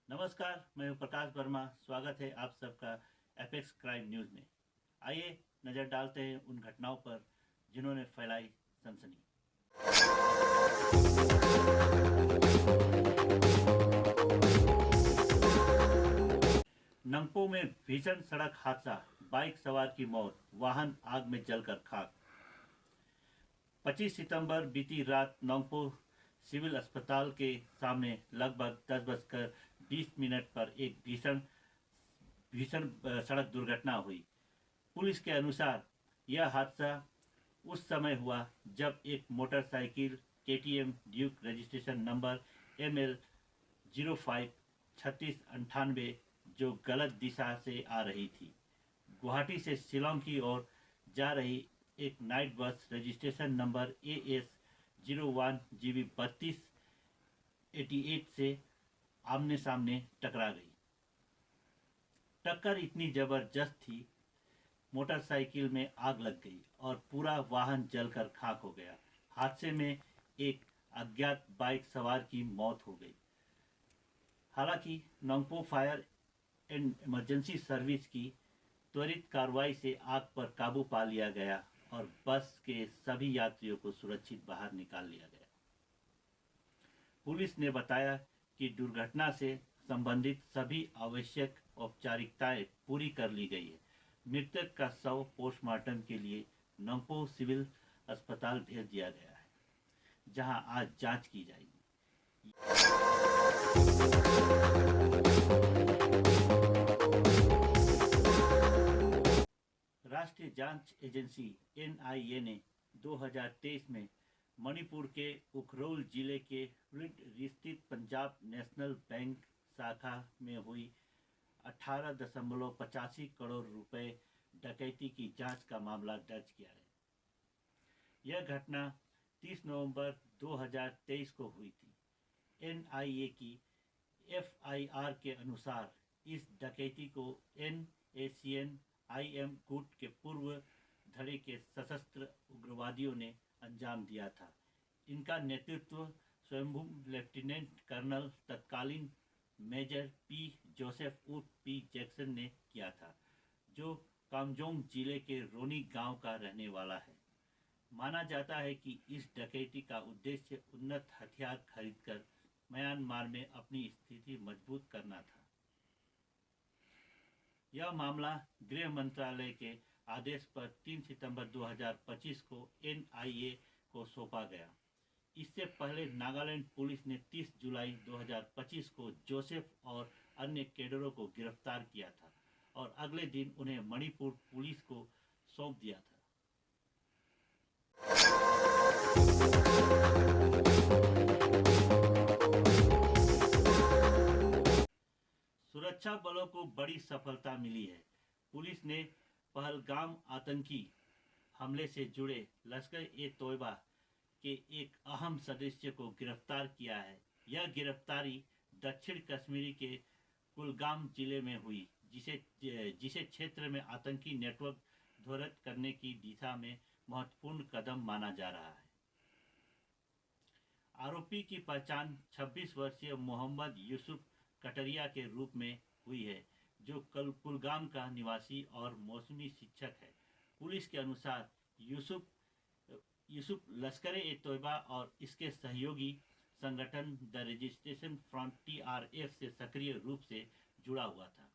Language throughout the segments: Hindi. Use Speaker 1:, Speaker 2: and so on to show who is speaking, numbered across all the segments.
Speaker 1: नमस्कार, मैं हूं प्रकाश वर्मा। स्वागत है आप सबका एपेक्स क्राइम न्यूज़ में। आइए नज़र डालते हैं उन घटनाओं पर जिन्होंने फैलाई सनसनी। नंगपो में भीषण सड़क हादसा, बाइक सवार की मौत, वाहन आग में जलकर खाक। 25 सितंबर बीती रात नंगपो सिविल अस्पताल के सामने लगभग 10:20 पर एक भीषण सड़क दुर्घटना हुई। पुलिस के अनुसार यह हादसा उस समय हुआ जब एक motorcycle KTM Duke registration number ML 05-3698 जो गलत दिशा से आ रही थी, गुवाहाटी से शिलोंग की ओर जा रही एक नाइट बस रजिस्ट्रेशन नंबर AS 01GB 3288 से आमने सामने टकरा गई। टक्कर इतनी जबरदस्त थी, मोटरसाइकिल में आग लग गई और पूरा वाहन जलकर खाक हो गया। हादसे में एक अज्ञात बाइक सवार की मौत हो गई। हालांकि नंगपो फायर एंड इमरजेंसी सर्विस की त्वरित कार्रवाई से आग पर काबू पा लिया गया और बस के सभी यात्रियों को सुरक्षित बाहर निकाल लिया गया। पुलिस ने बताया कि दुर्घटना से संबंधित सभी आवश्यक औपचारिकताएं पूरी कर ली गई है। मृतक का शव पोस्टमार्टम के लिए नंगपो सिविल अस्पताल भेज दिया गया है, जहां आज जांच की जाएगी। राष्ट्रीय जांच एजेंसी NIA ने 2023 में मणिपुर के उखरुल जिले के फुलिट स्थित पंजाब नेशनल बैंक शाखा में हुई 18.85 करोड़ रुपए डकैती की जांच का मामला दर्ज किया है। यह घटना 30 नवंबर 2023 को हुई थी। NIA की FIR के अनुसार इस डकैती को NACN IM गुट के पूर्व धड़े के सशस्त्र उग्रवादियों ने अंजाम दिया था। इनका नेतृत्व स्वयंभू लेफ्टिनेंट कर्नल तत्कालीन मेजर P जोसेफ उर्फ P जैक्सन ने किया था, जो कामजोंग जिले के रोनी गांव का रहने वाला है। माना जाता है कि इस डकैती का उद्देश्य उन्नत हथियार खरीदकर म्यांमार में अपनी स्थिति मजबूत करना था। यह मामला गृह मंत्रालय के आदेश पर 3 सितंबर 2025 को NIA को सौंपा गया। इससे पहले नागालैंड पुलिस ने 30 जुलाई 2025 को जोसेफ और अन्य कैडरों को गिरफ्तार किया था और अगले दिन उन्हें मणिपुर पुलिस को सौंप दिया था। सुरक्षा बलों को बड़ी सफलता मिली है। पुलिस ने पहलगाम आतंकी हमले से जुड़े लश्कर-ए-तोयबा के एक अहम सदस्य को गिरफ्तार किया है। यह गिरफ्तारी दक्षिण कश्मीर के कुलगाम जिले में हुई, जिसे क्षेत्र में आतंकी नेटवर्क ध्वस्त करने की दिशा में महत्वपूर्ण कदम माना जा रहा है। आरोपी की पहचान 26 वर्षीय मोहम्मद यूसुफ कटरिया के रूप में हुई है, जो कुलगाम का निवासी और मौसमी शिक्षक है। पुलिस के अनुसार यूसुफ लश्कर-ए-तोयबा और इसके सहयोगी संगठन द रजिस्ट्रेशन फ्रंट TRF से सक्रिय रूप से जुड़ा हुआ था।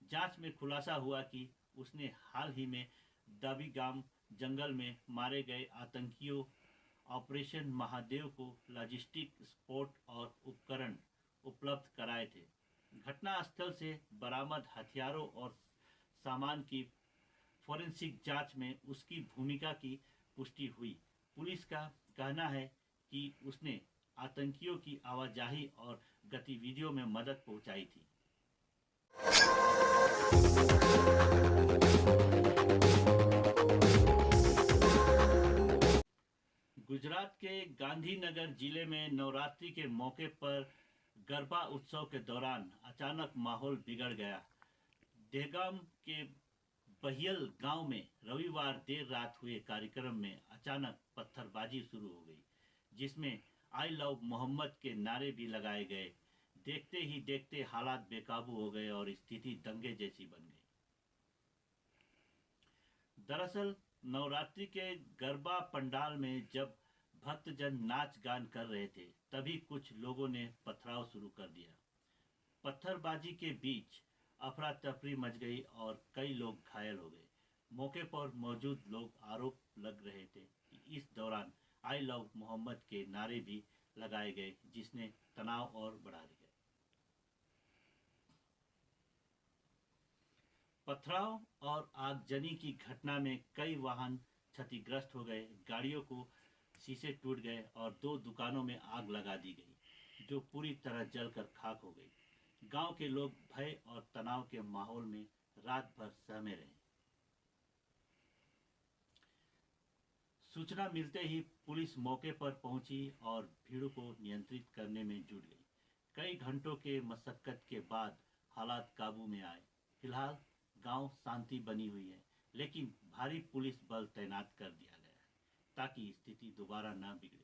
Speaker 1: जांच में खुलासा हुआ कि उसने हाल ही में दाबीगाम जंगल में मारे गए आतंकियों ऑपरेशन महादेव को लॉजिस्टिक सपोर्ट और उपकरण उपलब्ध कराए थे। घटनास्थल से बरामद हथियारों और सामान की फोरेंसिक जांच में उसकी भूमिका की पुष्टि हुई। पुलिस का कहना है कि उसने आतंकियों की आवाजाही और गतिविधियों में मदद पहुंचाई थी। गुजरात के गांधीनगर जिले में नवरात्रि के मौके पर गरबा उत्सव के दौरान अचानक माहौल बिगड़ गया। देहगाम के पहियल गांव में रविवार देर रात हुए कार्यक्रम में अचानक पत्थरबाजी शुरू हो गई, जिसमें आई लव मोहम्मद के नारे भी लगाए गए। देखते ही देखते हालात बेकाबू हो गए और स्थिति दंगे जैसी बन गई। दरअसल नवरात्रि के गरबा पंडाल में जब भक्तजन नाच गान कर रहे थे, तभी कुछ लोगों ने पथराव शुरू कर दिया। पत्थरबाजी के बीच अफरा तफरी मच गई और कई लोग घायल हो गए। मौके पर मौजूद लोग आरोप लग रहे थे कि इस दौरान आई लव मोहम्मद के नारे भी लगाए गए, जिसने तनाव और बढ़ा दिया। पथराव और आगजनी की घटना में कई वाहन क्षतिग्रस्त हो गए, गाड़ियों को शीशे टूट गए और 2 दुकानों में आग लगा दी गई, जो पूरी तरह जलकर खाक हो गई। गांव के लोग भय और तनाव के माहौल में रात भर सहमे रहे। सूचना मिलते ही पुलिस मौके पर पहुंची और भीड़ को नियंत्रित करने में जुट गई। कई घंटों के मशक्कत के बाद हालात काबू में आए। फिलहाल गांव शांति बनी हुई है, लेकिन भारी पुलिस बल तैनात कर दिया गया है ताकि स्थिति दोबारा न बिगड़े।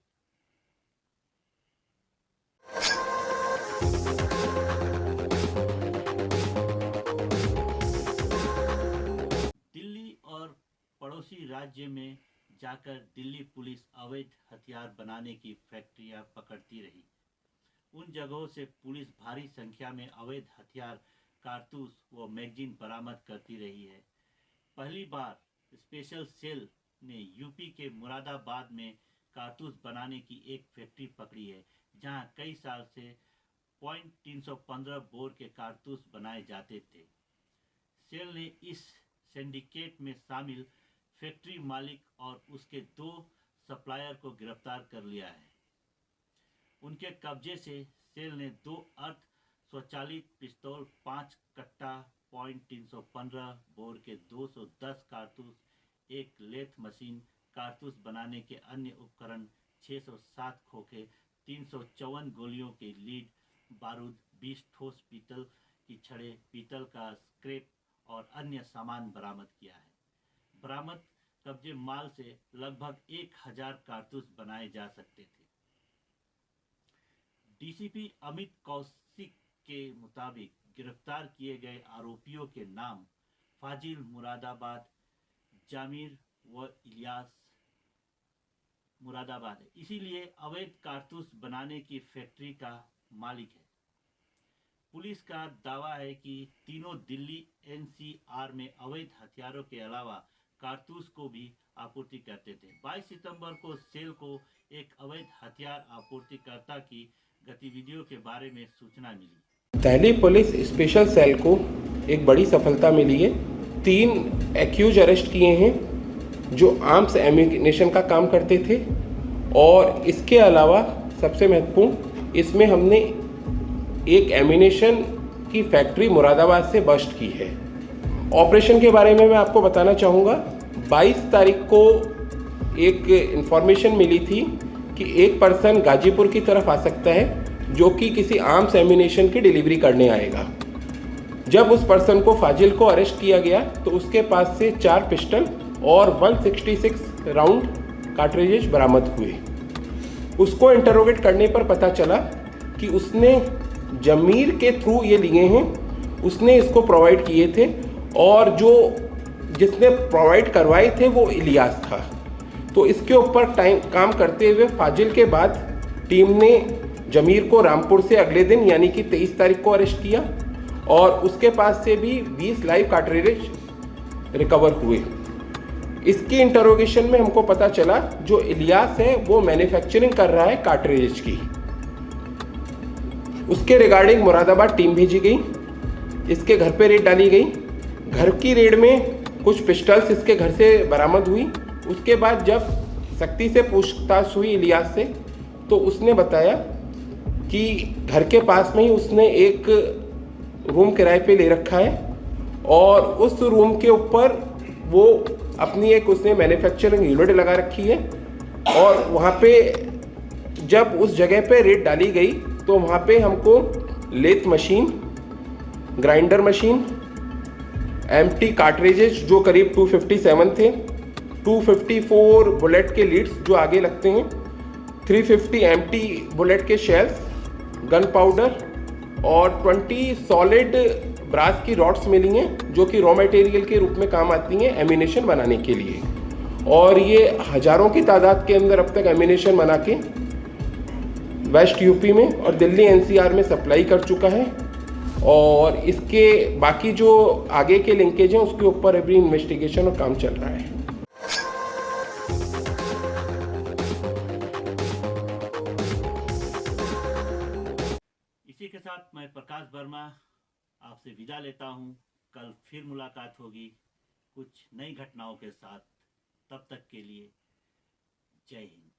Speaker 1: दिल्ली और पड़ोसी राज्य में जाकर दिल्ली पुलिस अवैध हथियार बनाने की फैक्ट्रियां पकड़ती रही। उन जगहों से पुलिस भारी संख्या में अवैध हथियार, कारतूस व मैगजीन बरामद करती रही है। पहली बार स्पेशल सेल ने यूपी के मुरादाबाद में कारतूस बनाने की एक फैक्ट्री पकड़ी है, जहां कई साल से .315 बोर के कारतूस बनाए जाते थे। सेल ने इस सिंडिकेट में शामिल फैक्ट्री मालिक और उसके 2 सप्लायर को गिरफ्तार कर लिया है। उनके कब्जे से सेल ने 2 अर्ध स्वचालित पिस्तौल, 5 कट्टा .315 बोर के 210 कारतूस, एक लेथ मशीन, कारतूस बनाने के अन्य उपकरण, 607 खोखे, 354 गोलियों के लीड, बारूद, 20 ठोस पीतल की छड़ें, पीतल का स्क्रैप और अन्य सामान बरामद किया है। बरामद कब्जे माल से लगभग 1000 कारतूस बनाए जा सकते थे। डीसीपी अमित कौशिक के मुताबिक गिरफ्तार किए गए आरोपियों के नाम फाजिल मुरादाबाद, जामिर व इलियास मुरादाबाद है, इसीलिए अवैध कारतूस बनाने की फैक्ट्री का मालिक है। पुलिस का दावा है कि तीनों दिल्ली एनसीआर में अवैध हथियारों के अलावा कारतूस को भी आपूर्ति करते थे। 22 सितंबर को सेल को एक अवैध हथियार आपूर्तिकर्ता की गतिविधियों के बारे में सूचना मिली।
Speaker 2: दिल्ली पुलिस स्पेशल सेल को एक बड़ी सफलता मिली है। 3 एक्यूज अरेस्ट किए हैं जो आर्म्स एम्यूनेशन का काम करते थे, और इसके अलावा सबसे महत्वपूर्ण, इसमें हमने एक एम्यूनेशन की फैक्ट्री मुरादाबाद से बस्ट की है। ऑपरेशन के बारे में मैं आपको बताना चाहूँगा। 22 तारीख को एक इन्फॉर्मेशन मिली थी कि एक पर्सन गाजीपुर की तरफ आ सकता है जो कि किसी आर्म्स एम्यूनेशन की डिलीवरी करने आएगा। जब उस पर्सन को फाजिल को अरेस्ट किया गया तो उसके पास से 4 पिस्टल और 166 राउंड कार्ट्रिजेज बरामद हुए। उसको इंटरोगेट करने पर पता चला कि उसने जमीर के थ्रू ये लिए हैं, उसने इसको प्रोवाइड किए थे, और जो जिसने प्रोवाइड करवाए थे वो इलियास था। तो इसके ऊपर काम करते हुए फाजिल के बाद टीम ने जमीर को रामपुर से अगले दिन यानी कि 23 तारीख को अरेस्ट किया, और उसके पास से भी 20 लाइव कार्ट्रिजेज रिकवर हुए। इसकी इंटरोगेशन में हमको पता चला जो इलियास है वो मैन्युफैक्चरिंग कर रहा है कार्ट्रिजेज की। उसके रिगार्डिंग मुरादाबाद टीम भेजी गई, इसके घर पे रेड डाली गई। घर की रेड में कुछ पिस्टल्स इसके घर से बरामद हुई। उसके बाद जब सख्ती से पूछताछ हुई इलियास से, तो उसने बताया कि घर के पास में ही उसने एक रूम किराए पे ले रखा है, और उस रूम के ऊपर वो अपनी एक उसने मैन्युफैक्चरिंग यूनिट लगा रखी है। और वहाँ पे जब उस जगह पे रेड डाली गई तो वहाँ पे हमको lathe machine, grinder machine, empty cartridges जो करीब 257 थे, 254 बुलेट के लीड्स जो आगे लगते हैं, 350 एम्प्टी बुलेट के शेल्स, गन पाउडर और 20 सॉलिड ब्रास की रॉड्स मिली हैं जो कि रॉ मटेरियल के रूप में काम आती हैं एम्यूनेशन बनाने के लिए। और ये हज़ारों की तादाद के अंदर अब तक एम्यूनेशन बना के वेस्ट यूपी में और दिल्ली एनसीआर में सप्लाई कर चुका है। और इसके बाकी जो आगे के लिंकेज हैं उसके ऊपर अभी इन्वेस्टिगेशन और काम चल रहा है।
Speaker 1: इसी के साथ मैं प्रकाश वर्मा आपसे विदा लेता हूं। कल फिर मुलाकात होगी कुछ नई घटनाओं के साथ। तब तक के लिए जय हिंद।